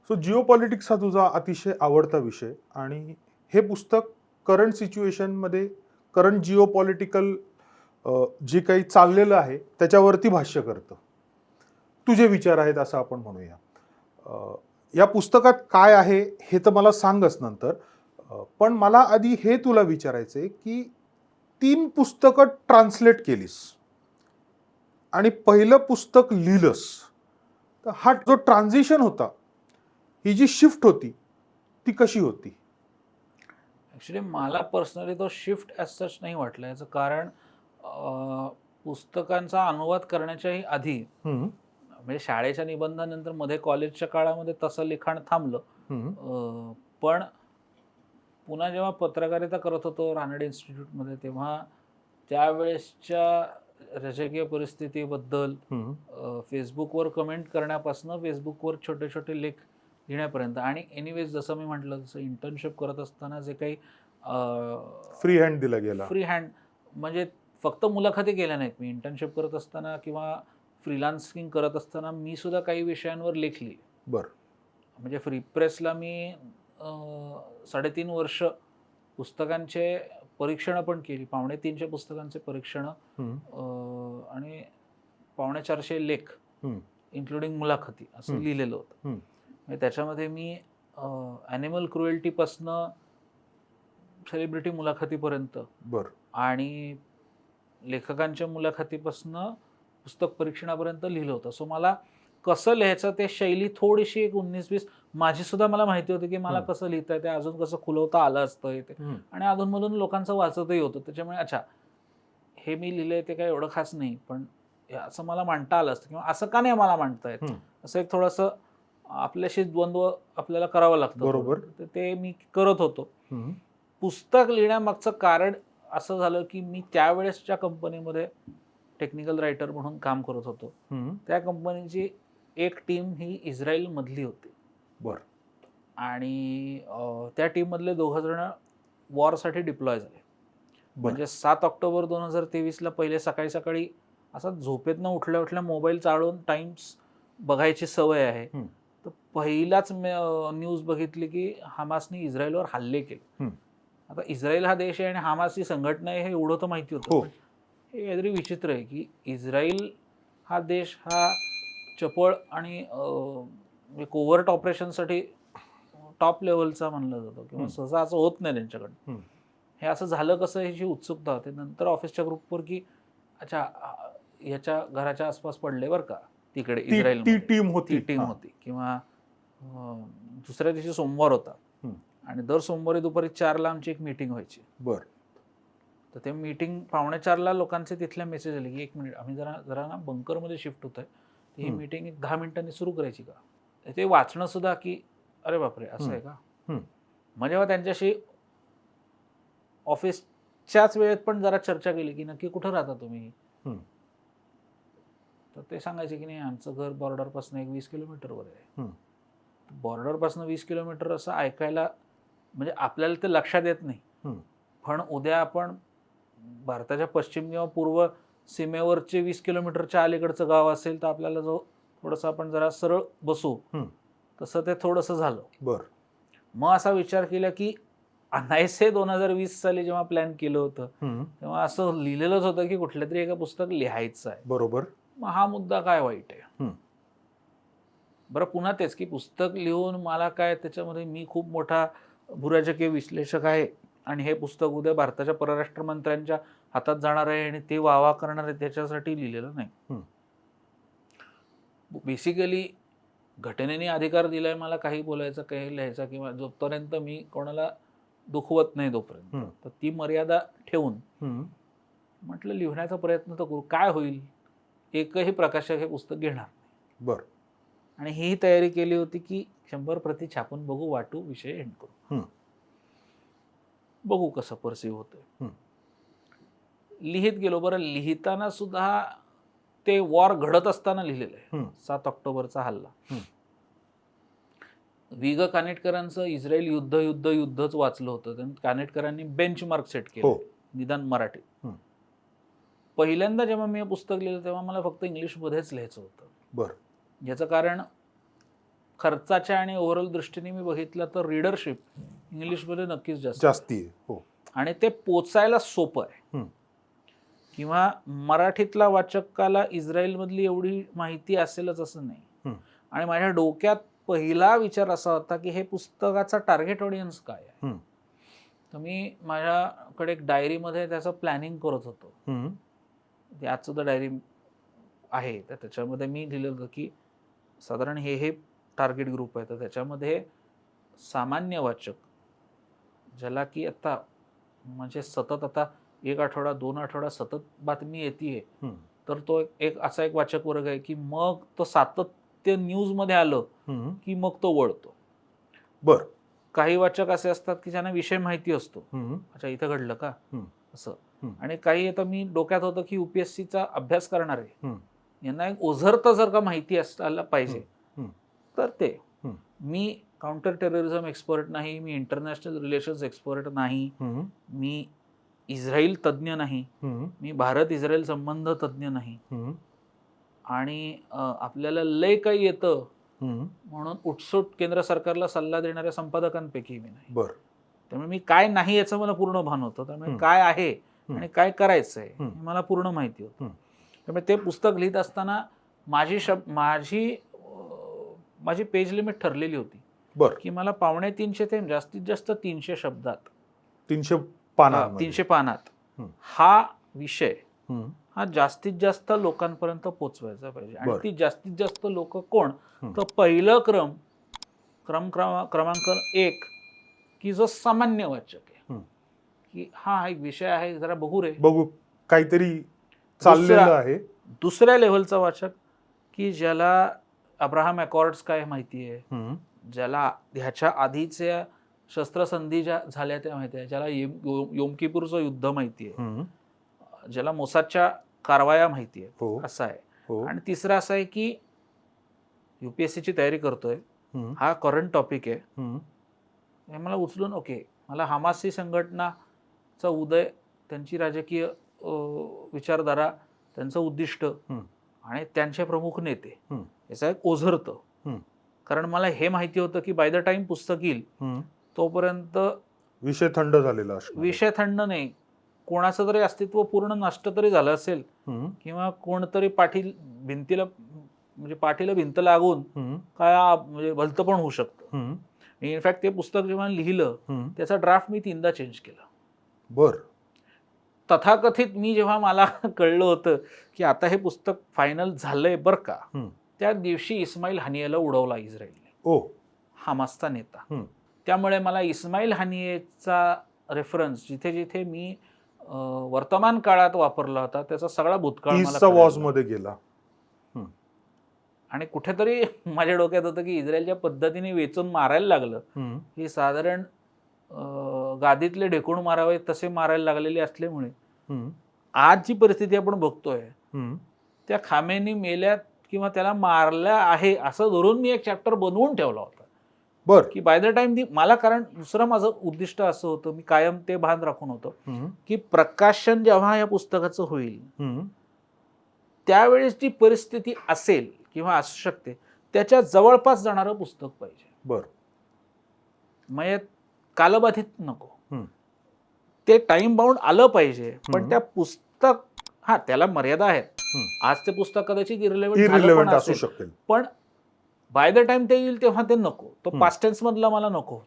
So Jio politics हा तुझा अतिशय आवडता विषय आणि हे पुस्तक करंट सिच्युएशनमध्ये करंट जिओ पॉलिटिकल जे काही चाललेलं आहे त्याच्यावरती भाष्य करतं. तुझे विचार आहेत असं आपण म्हणूया. या पुस्तकात काय आहे हे तर मला सांगच नंतर. पण मला आधी हे तुला विचारायचंय की 3 पुस्तकं ट्रान्सलेट केलीस आणि पहिलं पुस्तक लिहिलंस. तर हा जो ट्रान्झिशन होता, ही जी शिफ्ट होती, ती कशी होती? ॲक्च्युली मला पर्सनली तो शिफ्ट ॲज सच नाही वाटला. याचं कारण पुस्तकांचा अनुवाद करण्याच्याही आधी हं, म्हणजे शाळेच्या निबंधानंतर मध्ये कॉलेजच्या काळामध्ये तसं लिखाण थांबलं. हं, पण पुन्हा जेव्हा पत्रकारिता करत होतो रानडे इन्स्टिट्यूटमध्ये, तेव्हा त्यावेळेसच्या राजकीय परिस्थितीबद्दल हं. फेसबुकवर कमेंट करण्यापासून फेसबुकवर छोटे छोटे लेख लिहिण्यापर्यंत, आणि एनिवेज जसं मी म्हटलं तसं इंटर्नशिप करत असताना जे काही फ्री हँड दिला गेला. फ्री हँड म्हणजे फक्त मुलाखती केल्या नाहीत. मी इंटर्नशिप करत असताना किंवा फ्रीलान्सिंग करत असताना मी सुद्धा काही विषयांवर लेख लिहिले. बरं. म्हणजे फ्री प्रेसला मी 3.5 वर्ष पुस्तकांचे परीक्षणं पण केली. 350 पुस्तकांचे परीक्षणं हं, आणि 450 लेख हं, इन्क्लुडिंग मुलाखती असं हं. लिहिलेलं होतं. हं. म्हणजे त्याच्यामध्ये मी ॲनिमल क्रुएल्टीपासनं सेलिब्रिटी मुलाखतीपर्यंत बरं. आणि लेखकांच्या मुलाखतीपासनं पुस्तक परीक्षणापर्यंत लिहिलं होतं. सो मला कसं लिहायचं ते शैली थोडीशी एक 19-20 माझी सुद्धा मला माहिती होती की मला कसं लिहिता येते, अजून कसं खुलवता आलं असतं हे ते. हं, आणि अधूनमधून लोकांचं वाचतही होतं. त्याच्यामुळे अच्छा, हे मी लिहिलंय ते काही एवढं खास नाही, पण हे असं मला मांडता आलं असतं किंवा असं का नाही मला मांडता येत. हं. असं एक थोडंसं आपल्याशी द्वंद्व आपल्याला करावं लागतं बरोबर. थोडं. तर ते मी करत होतो. हं, पुस्तक लिहिण्यामागचं कारण असं झालं की मी त्यावेळेसच्या कंपनीमध्ये टेक्निकल रायटर म्हणून काम करत होतो. हं. त्या कंपनीची एक टीम ही इस्रायलमधली होती बरं. आणि त्या टीममधले 2 जण वॉरसाठी डिप्लॉय झाले. बरं. म्हणजे 7 ऑक्टोबर 2023ला पहिले सकाळी सकाळी असा झोपेतनं उठल्या उठल्या मोबाईल चाळून टाइम्स बघायची सवय आहे. हं, तर पहिलाच न्यूज बघितली की हमासने इस्रायलवर हल्ले केले. हं. आता इस्रायल हा देश आहे आणि हमास ही संघटना आहे हे एवढं तर माहिती होतं. हो. पण हे काहीतरी विचित्र आहे की इस्रायल हा देश हा चपळ आणि कोव्हर्ट ऑपरेशनसाठी टॉप लेवलचा मानला जातो किंवा हं, सहसा असं होत नाही त्यांच्याकडनं. हं. हे असं झालं कसं ह्याची उत्सुकता होते. नंतर ऑफिसच्या ग्रुपवर की अच्छा ह्याच्या घराच्या आसपास पडले बरं का तिकडे ती ती इस्रायलमध्ये. टीम होती. ती टीम हां. होती किंवा दुसऱ्या दिवशी सोमवार होता हं. आणि दर सोमवारी दुपारी 4ला आमची एक मीटिंग व्हायची. बरं. तर ते मीटिंग 3:45ला लोकांचे तिथल्या मेसेज आले की 1 मिनिट आम्ही जरा जरा ना बंकरमध्ये शिफ्ट होत आहे. तर ही हं, मीटिंग एक 10 मिनिटांनी सुरू करायची का? ते वाचणं सुद्धा की अरे बापरे असं हं, आहे का? हं. मग जेव्हा त्यांच्याशी ऑफिसच्याच वेळेत पण जरा चर्चा केली की नक्की कुठं राहता तुम्ही? हं, तर ते सांगायचे की नाही आमचं घर बॉर्डरपासून एक 20 किलोमीटरवर आहे. हं. बॉर्डरपासून 20 किलोमीटर असं ऐकायला म्हणजे आपल्याला ते लक्षात येत नाही. हं. पण उद्या आपण भारताच्या पश्चिम किंवा पूर्व सीमेवरचे 20 किलोमीटरच्या अलीकडचं गाव असेल तर आपल्याला जो थोडंसं आपण जरा सरळ बसू, हं. तसं ते थोडंसं झालं. बरं. मग असा विचार केला की अनायसे 2020 साली जेव्हा प्लॅन केलं होतं, हं. तेव्हा असं लिहिलेलंच होतं की कुठल्या तरी एका पुस्तक लिहायचं आहे. बरोबर. मग हा मुद्दा काय वाईट आहे? हं. बरं पुन्हा तेच की पुस्तक लिहून मला काय त्याच्यामध्ये मी खूप मोठा भूराजकीय विश्लेषक आहे आणि हे पुस्तक उद्या भारताच्या परराष्ट्र मंत्र्यांच्या हातात जाणार आहे आणि ते वावा करणार आहे त्याच्यासाठी लिहिलेलं नाही. हं. बेसिकली घटनेने अधिकार दिलाय मला काही बोलायचं, काही लिहायचं किंवा जोपर्यंत मी कोणाला दुखवत नाही तोपर्यंत. हं. तर ती मर्यादा ठेवून हं. म्हटलं लिहिण्याचा प्रयत्न तर करू. काय होईल? एकही प्रकाशक हे पुस्तक घेणार नाही. बरं. आणि ही तयारी केली होती की 100 प्रती छापून बघू, वाटू, विषय एंड करू. हं. बघू कसं परसीव्ह होतंय. हं. लिहित गेलो. बरं लिहिताना सुद्धा ते वॉर घडत असताना लिहिलेलं आहे. हं. 7 ऑक्टोबरचा हल्ला. हं. वि. ग. कानेटकरांचं इस्रायल युद्धच वाचलं होतं. त्यांनी कानेटकरांनी बेंचमार्क सेट केलं. हो. निदान मराठीत. हं. पहिल्यांदा जेव्हा मी हे पुस्तक लिहिलं तेव्हा मला फक्त इंग्लिशमध्येच लिहायचं होतं. बरं. याचं कारण खर्चाच्या आणि ओव्हरऑल दृष्टीने मी बघितलं तर रीडरशिप इंग्लिशमध्ये नक्कीच जास्त जास्ती आहे. हो. आणि ते पोचायला सोपं आहे. किंवा मराठीतला वाचकाला इस्रायलमधली एवढी माहिती असेलच असं नाही. आणि माझ्या डोक्यात पहिला विचार असा होता की हे पुस्तकाचा टार्गेट ऑडियन्स काय आहे. तर मी माझ्याकडे एक डायरीमध्ये त्याचं प्लॅनिंग करत होतो. याच सुद्धा डायरी आहे, तर त्याच्यामध्ये मी लिहिलं होतं की साधारण हे टार्गेट ग्रुप आहे. तर त्याच्यामध्ये सामान्य वाचक, ज्याला की आता म्हणजे सतत आता 1 आठवडा 2 आठवडा सतत बातमी येते, तर तो एक असा एक वाचक वर्ग आहे की मग तो सातत्य न्यूजमध्ये आलं की मग तो वळतो. बर. काही वाचक असे असतात की ज्यांना विषय माहिती असतो, अच्छा इथं घडलं का असं. आणि काही आता मी डोक्यात होतं की UPSCचा अभ्यास करणारे यांना एक ओझरतं जर का माहिती असायला पाहिजे तर ते. मी काउंटर टेररिझम एक्सपर्ट नाही, मी इंटरनॅशनल रिलेशन्स एक्सपर्ट नाही, मी इस्रायल तज्ज्ञ नाही, मी भारत इस्रायल संबंध तज्ज्ञ नाही, आणि आपल्याला लय काही येतं म्हणून उठसूट केंद्र सरकारला सल्ला देणाऱ्या संपादकांपैकी मी नाही. बर. त्यामुळे मी काय नाही याचं मला पूर्ण भान होतं. त्यामुळे काय आहे आणि काय करायचं आहे हे मला पूर्ण माहिती होतं. त्यामुळे ते पुस्तक लिहित असताना माझी पेज लिमिट ठरलेली होती. बर. की मला 250 ते जास्तीत जास्त 300 शब्दात 300 पानात 300 पानात हा विषय हा जास्तीत जास्त लोकांपर्यंत पोचवायचा पाहिजे. आणि ती जास्तीत जास्त लोक कोण, तर पहिलं क्रमांक 1 की जो सामान्य वाचक आहे, की हा एक विषय आहे जरा बघू काहीतरी चाललेलं आहे. दुसऱ्या लेव्हलचा वाचक की ज्याला अब्राहम अकॉर्ड्स काय माहिती आहे, ज्याला ह्याच्या आधीच्या शस्त्रसंधी ज्या झाल्या त्या माहिती आहे, ज्याला योम किपूरचं युद्ध माहिती आहे, ज्याला मोसादच्या कारवाया माहिती आहे, असं आहे. आणि तिसरं असं आहे की UPSCची तयारी करतोय, हा करंट टॉपिक आहे, हे मला उचलून ओके मला हमासी संघटनाचा उदय, त्यांची राजकीय विचारधारा, त्यांचं उद्दिष्ट आणि त्यांचे प्रमुख नेते याचा एक ओझरतं. कारण मला हे माहिती होतं की बाय द टाइम पुस्तक येईल तोपर्यंत विषय थंड झालेला असतो. विषय थंड नाही, कोणाचं तरी अस्तित्व पूर्ण नष्ट तरी झालं असेल, किंवा कोणतरी भिंतीला भिंत लागून काय म्हणजे भलतं पण होऊ शकतं. इनफॅक्ट ते पुस्तक जेव्हा लिहिलं त्याचा ड्राफ्ट मी 3दा चेंज केला. बर. तथाकथित मी जेव्हा मला कळलं होतं की आता हे पुस्तक फायनल झालंय बरं का, त्या दिवशी इस्माईल हानियेला उडवला इस्रायलने, हमासचा नेता. त्यामुळे मला इस्माईल हानियेचा रेफरन्स जिथे जिथे मी वर्तमान काळात वापरला होता त्याचा सगळा भूतकाळ मला वॉजमध्ये गेला. आणि कुठेतरी माझ्या डोक्यात होतं की इस्रायलच्या पद्धतीने वेचून मारायला लागलं ही साधारण गादीतले ढेकूण मारावे तसे मारायला लागलेले असल्यामुळे आज जी परिस्थिती आपण बघतोय त्या खामेनी मेल्यात किंवा त्याला मारल्या आहे असं धरून मी एक चॅप्टर बनवून ठेवला होता. बर. की बाय द टाइम मला, कारण दुसरं माझं उद्दिष्ट असं होतं, मी कायम ते भान राखून होतं की प्रकाशन जेव्हा या पुस्तकाचं होईल त्यावेळेस जी परिस्थिती असेल किंवा असू शकते त्याच्या जवळपास जाणारं पुस्तक पाहिजे. बर. म्हणजे कालबाधित नको, ते टाइम बाउंड आलं पाहिजे, पण त्या पुस्तक त्याला मर्यादा आहेत. आज ते पुस्तक कदाचित इरिलेव्हंट असू शकते, पण बाय द टाइम ते येईल तेव्हा ते नको, तो पास्ट टेन्स मधला मला नको.